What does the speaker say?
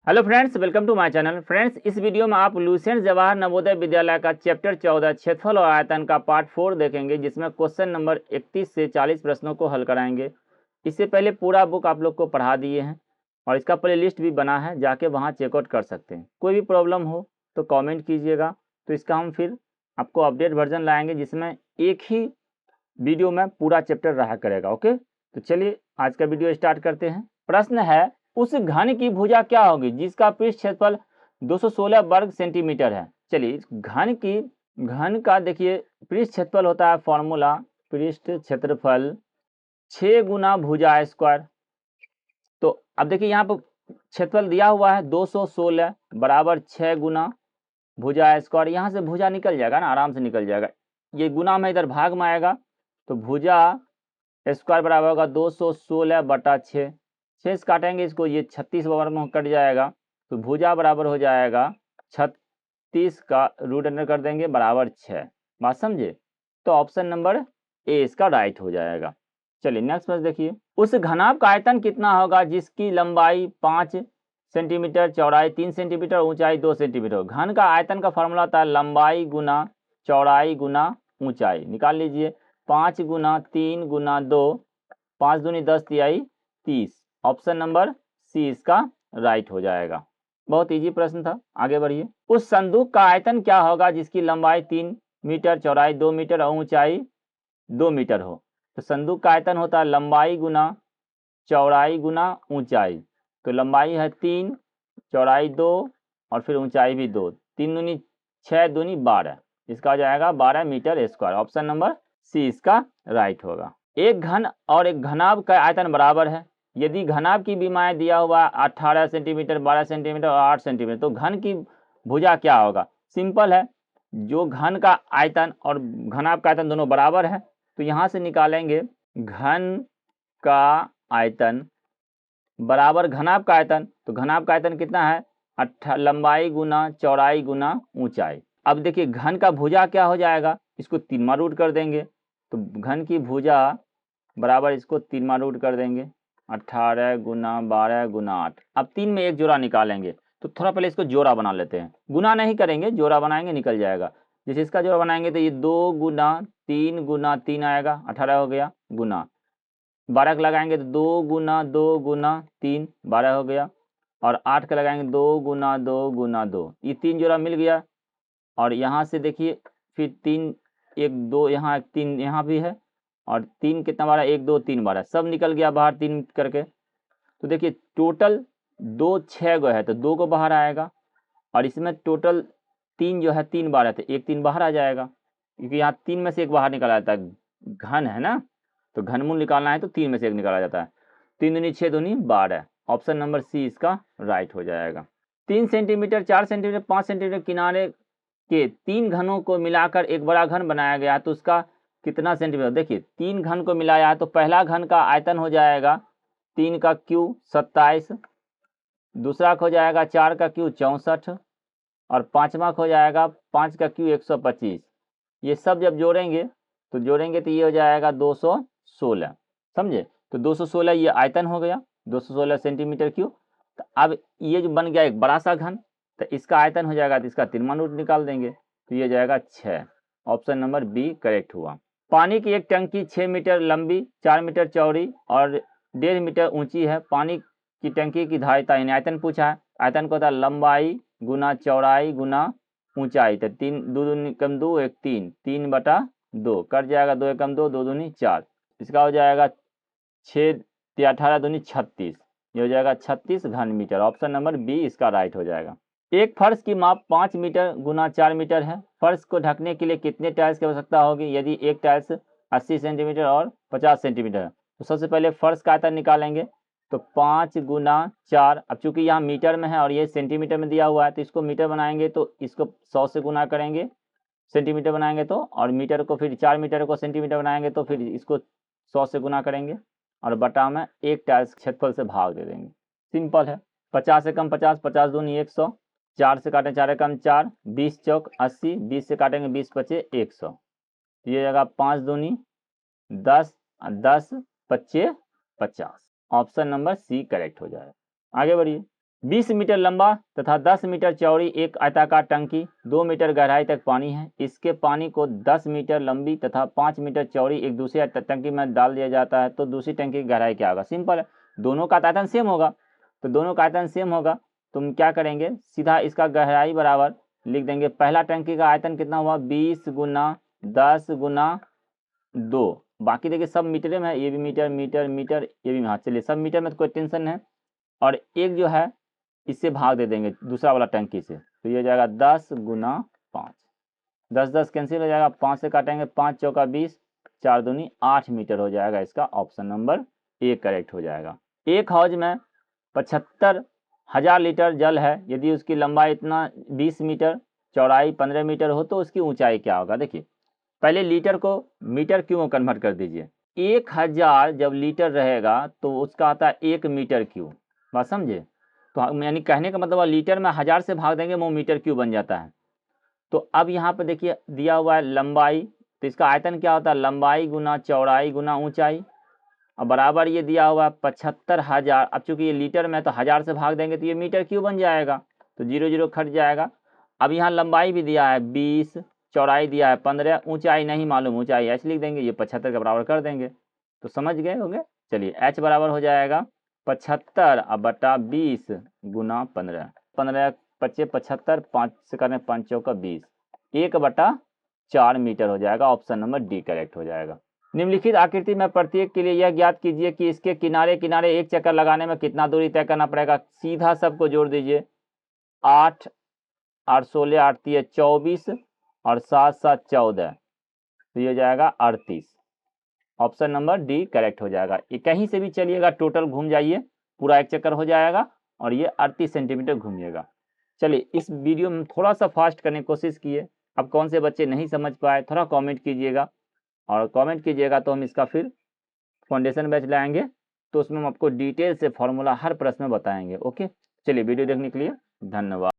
Hello friends, welcome to my channel. Friends, इस video में आप लुसेंट जवाहर नवोदय विद्यालय का चैप्टर 14 क्षेत्रफल और आयतन का पार्ट 4 देखेंगे, जिसमें क्वेश्चन नंबर 31 से 40 प्रश्नों को हल कराएंगे। इससे पहले पूरा बुक आप लोग को पढ़ा दिए हैं और इसका प्ले लिस्ट भी बना है, जाके वहाँ चेकआउट कर सकते हैं। कोई भी प्रॉब्लम हो तो कॉमेंट कीजिएगा, तो इसका हम फिर आपको अपडेट वर्जन लाएंगे, जिसमें एक ही वीडियो में पूरा चैप्टर रहा करेगा। ओके, तो चलिए आज का वीडियो स्टार्ट करते हैं। प्रश्न है, उस घन की भुजा क्या होगी जिसका पृष्ठ क्षेत्रफल 216 वर्ग सेंटीमीटर है। चलिए, इस घन का देखिए पृष्ठ क्षेत्रफल होता है, फॉर्मूला पृष्ठ क्षेत्रफल 6 गुना भुजा स्क्वायर। तो अब देखिए यहाँ पर क्षेत्रफल दिया हुआ है 216 बराबर 6 गुना भुजा स्क्वायर। यहाँ से भुजा निकल जाएगा ना, आराम से निकल जाएगा। ये गुना में इधर भाग में आएगा, तो भुजा स्क्वायर बराबर होगा 216/6। 6 से काटेंगे इसको, ये 36 वर्ग में कट जाएगा, तो भुजा बराबर हो जाएगा 36 का रूट अंडर कर देंगे बराबर 6। बात समझे? तो ऑप्शन नंबर ए इसका राइट हो जाएगा। चलिए नेक्स्ट प्रश्न देखिए, उस घनाभ का आयतन कितना होगा जिसकी लंबाई 5 सेंटीमीटर, चौड़ाई 3 सेंटीमीटर, ऊंचाई 2 सेंटीमीटर। घन का आयतन का फॉर्मूला था लंबाई गुना चौड़ाई गुना ऊंचाई। निकाल लीजिए, 5 गुना 3 गुना 2, 5 दूनी 10 तिहाई 30। ऑप्शन नंबर सी इसका राइट हो जाएगा। बहुत इजी प्रश्न था, आगे बढ़िए। उस संदूक का आयतन क्या होगा जिसकी लंबाई 3 मीटर, चौड़ाई 2 मीटर और ऊंचाई 2 मीटर हो। तो संदूक का आयतन होता है लंबाई गुना चौड़ाई गुना ऊंचाई। तो लंबाई है 3, चौड़ाई 2 और फिर ऊंचाई भी 2। 3 दूनी 6 दूनी 12, इसका हो जाएगा 12 meter square. Option number C इसका राइट होगा। एक घन और एक घनाभ का आयतन बराबर है। यदि घनाभ की विमाएं दिया हुआ 18 सेंटीमीटर, 12 सेंटीमीटर और 8 सेंटीमीटर, तो घन की भुजा क्या होगा? सिंपल है, जो घन का आयतन और घनाभ का आयतन दोनों बराबर है, तो यहाँ से निकालेंगे घन का आयतन बराबर घनाभ का आयतन। तो घनाभ का आयतन कितना है? लंबाई गुना चौड़ाई गुना ऊंचाई। अब देखिए घन का भुजा क्या हो जाएगा, इसको 3 रूट कर देंगे, तो घन की भुजा बराबर इसको 3 रूट कर देंगे, 18 गुना 12 गुना 8। अब 3 में एक जोड़ा निकालेंगे, तो थोड़ा पहले इसको जोड़ा बना लेते हैं। गुना नहीं करेंगे, जोड़ा बनाएंगे, निकल जाएगा। जैसे इसका जोड़ा बनाएंगे तो ये 2 गुना 3 आएगा, 18 हो गया, गुना 12 का लगाएंगे तो 2 गुना 3 12 हो गया, और 8 का लगाएंगे 2 गुना 2, ये 3 जोड़ा मिल गया। और यहाँ से देखिए फिर 3 1 2, यहाँ 3 यहाँ भी है, और 3 कितना 12, 1 2 3 12, सब निकल गया बाहर 3 करके। तो देखिए टोटल 2 6 गो है, तो 2 को बाहर आएगा, और इसमें टोटल 3 जो है 3 बार है, तो 1 3 बाहर आ जाएगा, क्योंकि यहाँ 3 में से 1 बाहर निकाला जाता है, घन है ना, तो घनमूल निकालना है तो 3 में से 1 निकाला जाता है। 3 दूनी 6 दूनी 12। ऑप्शन नंबर सी इसका राइट हो जाएगा। 3 सेंटीमीटर, 4 सेंटीमीटर, 5 सेंटीमीटर किनारे के 3 घनों को मिलाकर एक बड़ा घन बनाया गया, तो उसका कितना सेंटीमीटर? देखिए 3 घन को मिलाया है, तो पहला घन का आयतन हो जाएगा 3 का क्यू 27, दूसरा हो जाएगा 4 का क्यू 64, और पांचवा हो जाएगा 5 का क्यू 125। ये सब जब जोड़ेंगे तो ये हो जाएगा 216। समझे? तो 216 ये आयतन हो गया, 216 सेंटीमीटर क्यूब। तो अब ये जो बन गया एक बड़ा सा घन, तो इसका आयतन हो जाएगा, तो इसका 3 रूट निकाल देंगे, तो ये जाएगा 6। ऑप्शन नंबर बी करेक्ट हुआ। पानी की एक टंकी 6 मीटर लंबी, 4 मीटर चौड़ी और 1.5 मीटर ऊंची है। पानी की टंकी की धारिता यानी आयतन पूछा है। आयतन को होता है लंबाई गुना चौड़ाई गुना ऊंचाई। तो 3 2 दूनी कम 2 1 3, 3/2 कट जाएगा, 2 एकम 2, 2 दूनी 4, इसका हो जाएगा 6 18 दूनी 36, ये हो जाएगा 36 घन मीटर। ऑप्शन नंबर बी इसका राइट हो जाएगा। एक फर्श की माप 5 मीटर गुना 4 मीटर है। फर्श को ढकने के लिए कितने टाइल्स की आवश्यकता होगी यदि एक टाइल्स 80 सेंटीमीटर और 50 सेंटीमीटर है? तो सबसे पहले फर्श का आयतन निकालेंगे, तो 5 गुना 4। अब चूंकि यहाँ मीटर में है और ये सेंटीमीटर में दिया हुआ है, तो इसको मीटर बनाएंगे तो इसको 100 से गुना करेंगे, सेंटीमीटर बनाएंगे तो, और मीटर को फिर 4 मीटर को सेंटीमीटर बनाएंगे तो फिर इसको 100 से गुना करेंगे, और बटा में एक टाइल्स क्षेत्रफल से भाग दे देंगे। सिंपल है। 50 से कम 50, 50 दूनी 100, 4 से काटें 4 कम 4, 20 चौक 80, 20 से काटेंगे 20 बचे 100, ये जगह 5 दूनी 10, 10 25 50। ऑप्शन नंबर सी करेक्ट हो जाए। आगे बढ़िए। 20 मीटर लंबा तथा 10 मीटर चौड़ी एक आयताकार टंकी 2 मीटर गहराई तक पानी है। इसके पानी को 10 मीटर लंबी तथा 5 मीटर चौड़ी एक दूसरी टंकी में डाल दिया जाता है तो दूसरी टंकी की गहराई क्या होगा? सिंपल है, दोनों का आयतन सेम होगा, तो दोनों का आयतन सेम होगा तो हम क्या करेंगे, सीधा इसका गहराई बराबर लिख देंगे। पहला टंकी का आयतन कितना हुआ? 20 गुना 10 गुना 2। बाकी देखिए सब मीटर में है, ये भी मीटर मीटर मीटर, ये भी। हाँ चलिए, सब मीटर में तो कोई टेंशन है। और एक जो है इससे भाग दे देंगे दूसरा वाला टंकी से, तो ये हो जाएगा 10 गुना 5। 10 10 कैंसिल हो जाएगा, 5 से काटेंगे, 5 चौका 20, 4 दूनी 8 मीटर हो जाएगा। इसका ऑप्शन नंबर ए करेक्ट हो जाएगा। एक हौज में 75,000 लीटर जल है। यदि उसकी लंबाई इतना 20 मीटर, चौड़ाई 15 मीटर हो तो उसकी ऊंचाई क्या होगा? देखिए पहले लीटर को मीटर क्यूब में कन्वर्ट कर दीजिए। 1000 जब लीटर रहेगा तो उसका आता है 1 मीटर क्यूब। बात समझे? तो यानी कहने का मतलब लीटर में 1000 से भाग देंगे वो मीटर क्यूब बन जाता है। तो अब यहाँ पर देखिए दिया हुआ है लंबाई, तो इसका आयतन क्या होता है? लंबाई गुना चौड़ाई गुना ऊंचाई। अब बराबर ये दिया हुआ है 75,000। अब चूंकि ये लीटर में है तो 1000 से भाग देंगे तो ये मीटर क्यूब बन जाएगा, तो 0 0 कट जाएगा। अब यहाँ लंबाई भी दिया है 20, चौड़ाई दिया है 15, ऊंचाई नहीं मालूम, ऊंचाई h लिख देंगे, ये 75 के बराबर कर देंगे। तो समझ गए होंगे। चलिए h बराबर हो जाएगा 75 अब बटा 20 गुना 15। 15 25 75, 5 से करें 5 चौका 20, 1/4 मीटर हो जाएगा। ऑप्शन नंबर डी करेक्ट हो जाएगा। निम्नलिखित आकृति में प्रत्येक के लिए यह ज्ञात कीजिए कि इसके किनारे किनारे एक चक्कर लगाने में कितना दूरी तय करना पड़ेगा। सीधा सबको जोड़ दीजिए, 8 8 16 8 3 24 और 7 7 14, तो ये जाएगा 38। ऑप्शन नंबर डी करेक्ट हो जाएगा। ये कहीं से भी चलिएगा, टोटल घूम जाइए, पूरा एक चक्कर हो जाएगा और ये 38 सेंटीमीटर घूमिएगा। चलिए इस वीडियो में थोड़ा सा फास्ट करने की कोशिश किए। अब कौन से बच्चे नहीं समझ पाए थोड़ा कमेंट कीजिएगा, और कमेंट कीजिएगा तो हम इसका फिर फाउंडेशन बैच लाएंगे, तो उसमें हम आपको डिटेल से फॉर्मूला हर प्रश्न में बताएंगे। ओके, चलिए वीडियो देखने के लिए धन्यवाद।